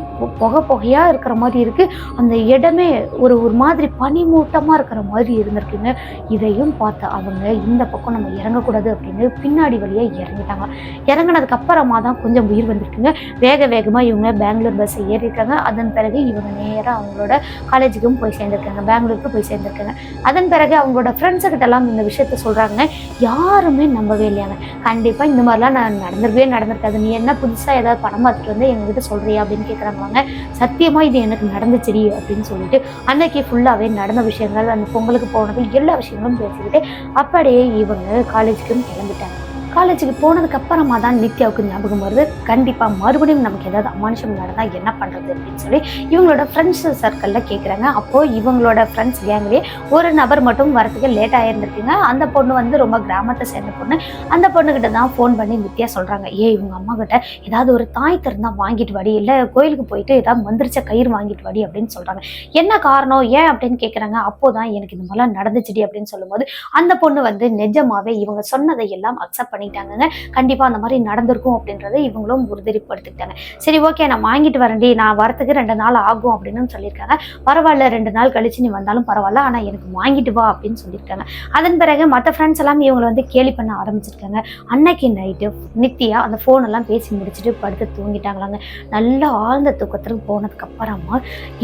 புகையாக இருக்கிற மாதிரி இருக்குது. அந்த இடமே ஒரு மாதிரி பனிமூட்டமாக இருக்கிற மாதிரி இருந்திருக்குங்க. இதையும் பார்த்து அவங்க இந்த பக்கம் நம்ம இறங்கக்கூடாது அப்படின்னு பின்னாடி வழியாக இறங்கிட்டாங்க. இறங்கினதுக்கு அப்புறமா தான் கொஞ்சம் உயிர் வந்திருக்குங்க. வேகமாக இவங்க பெங்களூர் பஸ்ஸை ஏறியிருக்காங்க. அதன் பிறகு இவங்க நேராக அவங்களோட காலேஜுக்கும் போய் சேர்ந்துருக்காங்க, பெங்களூருக்கு போய் சேர்ந்துருக்காங்க. அதன் பிறகு அவங்களோட ஃப்ரெண்ட்ஸுக்கிட்டலாம் இந்த விஷயத்த சொல்கிறாங்க. யாருமே நம்பவே இல்லையாங்க. கண்டிப்பாக இந்த மாதிரிலாம் நான் நடந்திருக்காது, நீ என்ன புதுசாக ஏதாவது படம் பார்த்துட்டு வந்து எங்ககிட்ட சொல்கிறியா அப்படின்னு கேட்குறாங்க. சத்தியமாக இது எனக்கு நடந்துச்சுடி அப்படின்னு சொல்லிட்டு அன்னைக்கு ஃபுல்லாகவே நடந்த விஷயங்கள், அந்த பொங்கலுக்கு போனது எல்லா விஷயங்களும் பேசிக்கிட்டு அப்படியே இவங்க காலேஜுக்கும் கிளம்பிட்டாங்க. காலேஜுக்கு போனதுக்கு அப்புறமா தான் நித்யாவுக்கு ஞாபகம் வருது, கண்டிப்பாக மறுபடியும் நமக்கு ஏதாவது அமானுஷம் நடந்தால் என்ன பண்ணுறது அப்படின்னு சொல்லி இவங்களோட ஃப்ரெண்ட்ஸ் சர்க்கிளில் கேட்குறாங்க. அப்போது இவங்களோட ஃப்ரெண்ட்ஸ் கேங்லேயே ஒரு நபர் மட்டும் வரத்துக்கு லேட் ஆகிருந்துருக்குங்க. அந்த பொண்ணு வந்து ரொம்ப கிராமத்தை சேர்ந்த பொண்ணு. அந்த பொண்ணுக்கிட்ட தான் ஃபோன் பண்ணி நித்யா சொல்கிறாங்க, இவங்க அம்மா கிட்ட ஏதாவது ஒரு தாய் திறந்தால் வாங்கிட்டு வாடி, இல்லை கோயிலுக்கு போயிட்டு ஏதாவது மந்திரிச்ச கயிறு வாங்கிட்டு வாடி அப்படின்னு சொல்கிறாங்க. என்ன காரணம் ஏன் அப்படின்னு கேட்குறாங்க. அப்போதான் எனக்கு இந்த மாதிரிலாம் நடந்துச்சுடி அப்படின்னு சொல்லும்போது அந்த பொண்ணு வந்து நிஜமாவே இவங்க சொன்னதை எல்லாம் அக்செப்ட் பண்ணிட்டாங்க. கண்டிப்பா அந்த மாதிரி நடந்திருக்கும் அப்படின்றத இவங்களும் உறுதிப்படுத்திட்டாங்க. சரி ஓகே நான் வாங்கிட்டு வரேன்டி, நான் வரத்துக்கு 2 நாள் ஆகும் அப்படின்னு சொல்லியிருக்காங்க. பரவாயில்ல 2 நாள் கழிச்சு நீ வந்தாலும் பரவாயில்ல, ஆனா எனக்கு வாங்கிட்டு வா அப்படின்னு சொல்லியிருக்காங்க. அதன் பிறகு மற்ற ஃப்ரெண்ட்ஸ் எல்லாம் இவங்களை வந்து கேலி பண்ண ஆரம்பிச்சிருக்காங்க. அன்னைக்கு நைட்டு நித்யா அந்த ஃபோன் எல்லாம் பேசி முடிச்சுட்டு படுத்து தூங்கிட்டாங்களாங்க. நல்லா ஆழ்ந்த தூக்கத்துக்கு போனதுக்கு அப்புறமா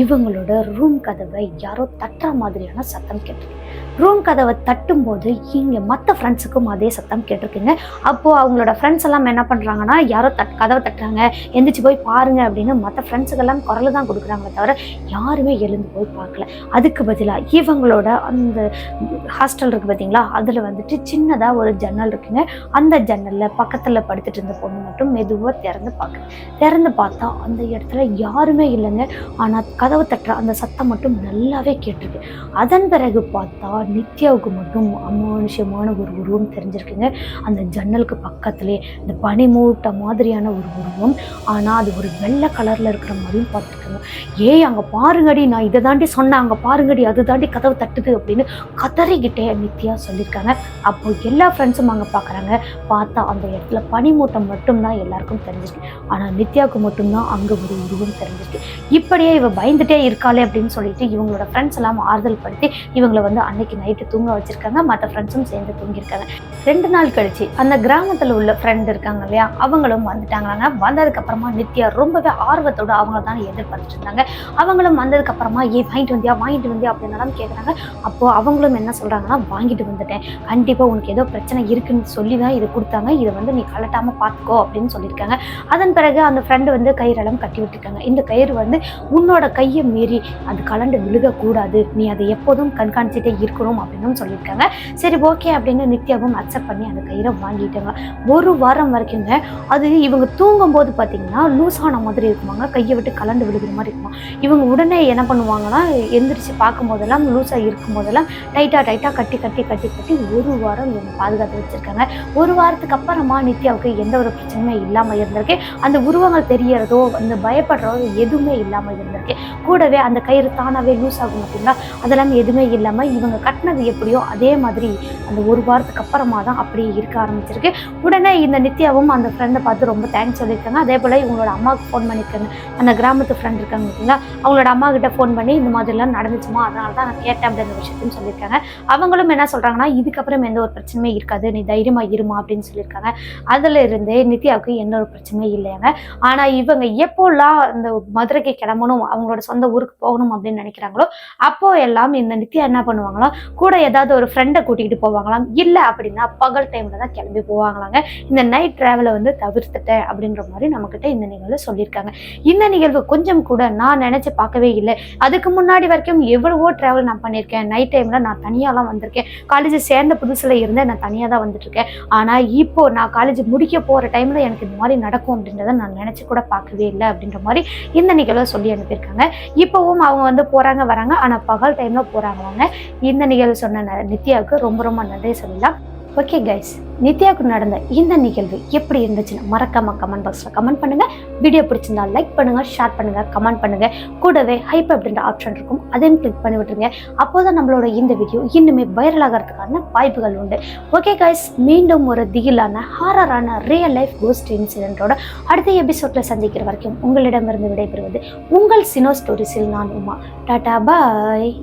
இவங்களோட ரூம் கதவை யாரோ தட்டுற மாதிரியான சத்தம் கேட்டு ரூம் கதவை தட்டும்போது இங்கே மற்ற ஃப்ரெண்ட்ஸுக்கும் அதே சத்தம் கேட்டிருக்குங்க. அப்போது அவங்களோட ஃப்ரெண்ட்ஸ் எல்லாம் என்ன பண்ணுறாங்கன்னா, யாரோ கதவை தட்டுறாங்க, எந்திரிச்சு போய் பாருங்க அப்படின்னு மற்ற ஃப்ரெண்ட்ஸுக்கெல்லாம் குரல் தான் கொடுக்குறாங்களே தவிர யாருமே எழுந்து போய் பார்க்கல. அதுக்கு பதிலாக இவங்களோட அந்த ஹாஸ்டல் இருக்குது பார்த்தீங்களா, அதில் வந்துட்டு சின்னதாக ஒரு ஜன்னல் இருக்குங்க. அந்த ஜன்னலில் பக்கத்தில் படுத்துட்டு இருந்த பொண்ணு மட்டும் மெதுவாக திறந்து பார்த்தா அந்த இடத்துல யாருமே இல்லைங்க. ஆனால் கதவை தட்டுற அந்த சத்தம் மட்டும் நல்லாவே கேட்டிருக்கு. அதன் பிறகு பார்த்தா நித்யாவுக்கு மட்டும் அமானுஷ்யமான ஒரு உருவம் தெரிஞ்சிருக்குங்க. அந்த ஜன்னலுக்கு பக்கத்துலேயே இந்த பனிமூட்ட மாதிரியான ஒரு உருவம், ஆனால் அது ஒரு வெள்ளை கலரில் இருக்கிற மாதிரியும் பார்த்துருக்குங்க. அங்கே பாருங்கடி, நான் இதை தாண்டி சொன்னேன், அங்கே பாருங்கடி, அது தாண்டி கதவு தட்டுது அப்படின்னு கதறிக்கிட்டே நித்யா சொல்லியிருக்காங்க. அப்போ எல்லா ஃப்ரெண்ட்ஸும் அங்கே பார்க்குறாங்க. பார்த்தா அந்த இடத்துல பனிமூட்டம் மட்டும்தான் எல்லாருக்கும் தெரிஞ்சிருக்கு. ஆனால் நித்யாவுக்கு மட்டும்தான் அங்கே ஒரு உருவம் தெரிஞ்சிருக்கு. இப்படியே இவ பயந்துட்டே இருக்காளே அப்படின்னு சொல்லிட்டு இவங்களோட ஃப்ரெண்ட்ஸ் எல்லாம் ஆறுதல் படுத்தி இவங்களை வந்து அன்னைக்கு நைட்டு தூங்க வச்சிருக்காங்க. மற்ற ஃப்ரெண்ட்ஸும் சேர்ந்து தூங்கியிருக்காங்க. 2 நாள் கழிச்சு அந்த கிராமத்தில் உள்ள ஃப்ரெண்ட் இருக்காங்க இல்லையா, அவங்களும் வந்துட்டாங்களாங்க. வந்ததுக்கு அப்புறமா நித்யா ரொம்பவே ஆர்வத்தோடு அவங்கள தான் எதிர்பார்த்துட்டு இருந்தாங்க. அவங்களும் வந்ததுக்கு அப்புறமா வாங்கிட்டு வந்தியா அப்படின்னு கேட்குறாங்க. அப்போது அவங்களும் என்ன சொல்கிறாங்கன்னா, வாங்கிட்டு வந்துட்டேன், கண்டிப்பாக உனக்கு ஏதோ பிரச்சனை இருக்குன்னு சொல்லி தான் இதை கொடுத்தாங்க, இதை வந்து நீ கலட்டாமல் பார்த்துக்கோ அப்படின்னு சொல்லியிருக்காங்க. அதன் பிறகு அந்த ஃப்ரெண்டு வந்து கயிறெல்லாம் கட்டி விட்டுருக்காங்க. இந்த கயிறு வந்து உன்னோட கையை மீறி அது கலண்டு விழுகக்கூடாது, நீ அதை எப்போதும் கண்காணிச்சுட்டே இருக்கணும் அப்படின்னு சொல்லியிருக்காங்க. சரி ஓகே அப்படின்னு நித்யாவும் அக்செப்ட் பண்ணி அந்த கயிறை வாங்கிட்டாங்க. 1 வாரம் வரைக்குங்க அது இவங்க தூங்கும்போது பார்த்தீங்கன்னா லூஸ் ஆன மாதிரி இருக்குமாங்க, கையை விட்டு கலண்டு விழுகிற மாதிரி இருக்குமா. இவங்க உடனே என்ன பண்ணுவாங்கன்னா, எந்திரிச்சு பார்க்கும்போதெல்லாம் லூஸாக இருக்கும்போதெல்லாம் டைட்டாக கட்டி 1 வாரம் இவங்க பாதுகாத்து வச்சுருக்காங்க. 1 வாரத்துக்கு அப்புறமா நித்யாவுக்கு எந்த ஒரு பிரச்சனையுமே இல்லாமல் இருந்திருக்கு. அந்த உருவங்கள் தெரியறதோ அந்த பயப்படுறதோ எதுவுமே இல்லாமல் இருந்திருக்கு. கூடவே அந்த கயிறு தானாகவே லூஸ் ஆகும் பார்த்தீங்களா, அதெல்லாம் எதுவுமே இல்லாமல் இவங்க கட்டினது எப்படியோ அதே மாதிரி அந்த 1 வாரத்துக்கு அப்புறமா தான் அப்படியே இருக்க ஆரம்பிச்சிருக்கு. உடனே இந்த நித்யாவும் அந்த ஃப்ரெண்டை பார்த்து ரொம்ப தேங்க்ஸ் சொல்லியிருக்காங்க. அதே போல் இவங்களோட அம்மாவுக்கு ஃபோன் பண்ணியிருக்காங்க. அந்த கிராமத்து ஃப்ரெண்ட் இருக்காங்க பார்த்தீங்களா, அவங்களோட அம்மா கிட்ட ஃபோன் பண்ணி இந்த மாதிரிலாம் நடந்துச்சுமா, அதனால தான் நான் கேட்டேன் அப்படின்ற விஷயத்தையும் சொல்லியிருக்காங்க. அவங்களும் என்ன சொல்கிறாங்கன்னா, இதுக்கப்புறம் எந்த ஒரு பிரச்சனையுமே இருக்காது, நீ தைரியமாக இருமா அப்படின்னு சொல்லியிருக்காங்க. அதில் இருந்தே நித்யாவுக்கு எந்த ஒரு பிரச்சனையும் இல்லையாங்க. ஆனால் இவங்க எப்போல்லாம் இந்த மதுரைக்கு கிளம்பணும், அவங்களோட சொந்த ஊருக்கு போகணும் அப்படின்னு நினைக்கிறாங்களோ அப்போ எல்லாம் இந்த நித்யா என்ன பண்ணுவாங்களாம், கூட ஏதாவது ஒரு ஃப்ரெண்டை கூட்டிகிட்டு போவாங்களாம். இல்லை அப்படின்னா பகல் டைமில் தான் கிளம்பி போவாங்களாங்க. இந்த நைட் ட்ராவலை வந்து தவிர்த்துட்டேன் அப்படின்ற மாதிரி நம்மக்கிட்ட இந்த நிகழ்வு சொல்லியிருக்காங்க. இந்த நிகழ்வு கொஞ்சம் கூட நான் நினச்சி பார்க்கவே இல்லை. அதுக்கு முன்னாடி வரைக்கும் எவ்வளவோ ட்ராவல் நான் பண்ணியிருக்கேன். நைட் டைமில் நான் தனியாலாம் வந்திருக்கேன். காலேஜ் சேர்ந்த புதுசில் இருந்தேன், நான் தனியாக தான் வந்துட்டுருக்கேன். ஆனால் இப்போது நான் காலேஜ் முடிக்க போகிற டைமில் எனக்கு இந்த மாதிரி நடக்கும் அப்படின்றத நான் நினச்சி கூட பார்க்கவே இல்லை அப்படின்ற மாதிரி இந்த நிகழ்வை சொல்லி அனுப்பியிருக்காங்க. இப்போவும் அவங்க வந்து போகிறாங்க வராங்க, ஆனால் பகல் டைமில் போகிறாங்க. இந்த நிகழ்வு சொன்ன நித்யாவுக்கு ரொம்ப ரொம்ப நன்றி சொல்லலாம். ஓகே கைஸ், நித்யாவுக்கு நடந்த இந்த நிகழ்வு எப்படி இருந்துச்சுன்னு மறக்காம கமெண்ட் பாக்ஸில் கமெண்ட் பண்ணுங்கள். வீடியோ பிடிச்சிருந்தா லைக் பண்ணுங்கள், ஷேர் பண்ணுங்கள், கமெண்ட் பண்ணுங்கள். கூடவே ஹைப் அப்படின்ற ஆப்ஷன் இருக்கும், அதையும் கிளிக் பண்ணி விட்டுருங்க. அப்போ தான் நம்மளோட இந்த வீடியோ இன்னுமே வைரல் ஆகிறதுக்கான வாய்ப்புகள் உண்டு. ஓகே கைஸ், மீண்டும் ஒரு திகிலான ஹாரரான ரியல் லைஃப் கோஸ்ட் இன்சிடென்ட்டோட அடுத்த எபிசோடில் சந்திக்கிற வரைக்கும் உங்களிடமிருந்து விடைபெறுவது உங்கள் சினோ ஸ்டோரிஸில் நான் உமா. டாடா பாய்.